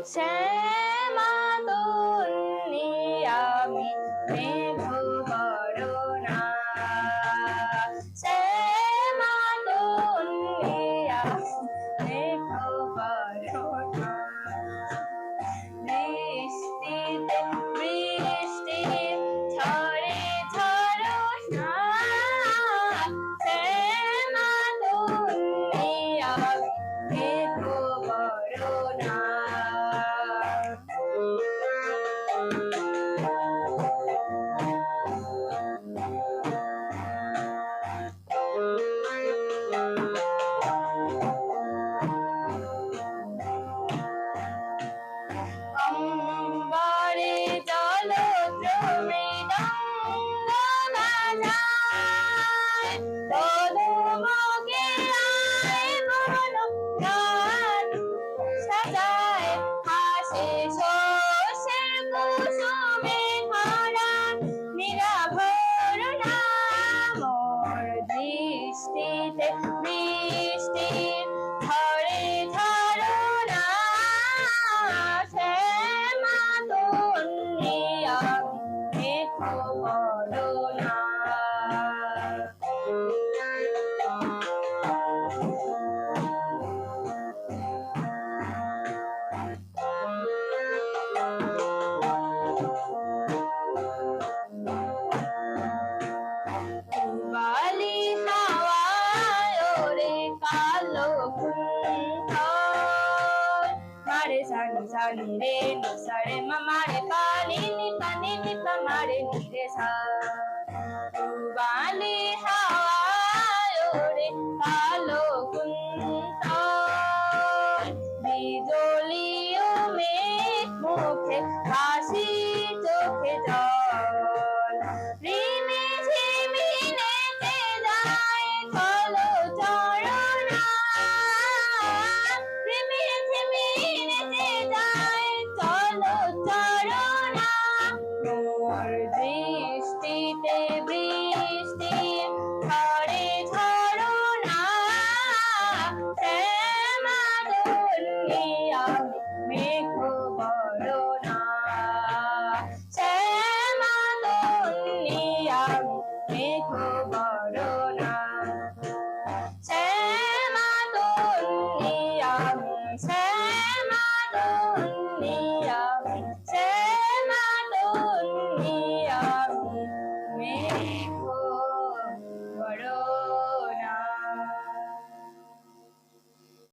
শ্যামা তন্নি আমি মেঘ বরণা শ্যামা তন্নি আমি মেঘ বরণা বৃষ্টিতে বৃষ্টি ঝরে ঝরনা শ্যামা তন্নি আমি মেঘ বরণা অম্বরে জলদ্রমৃদঙ্গ বাজায় তরুমুখে আয় বলো গান সাজায় হাসে শস্যের কুসুমে ভরা নিরাভর মোর দৃষ্টিতে বৃষ্টি ঝরে ঝরনা শ্যামা তন্নি আমি মেঘ বরণা বালি হাওয়ায় ওরে কালো কুণ্ঠল মারে সানি সানি রে নিসারে মামারে পানি নিপা মারে নিরে সা বালি হাওয়ায় ওরে কালো কুণ্ঠল বিজলিও মেঘ মুখে হাসি চোখে জল রিমি ঝিমি নেচে যায় চলো চরণা রিমি ঝিমি নেচে যায় চলো চরণা মোর দৃষ্টিতে বৃষ্টি ঝরে ঝরনা শ্যামা তন্নি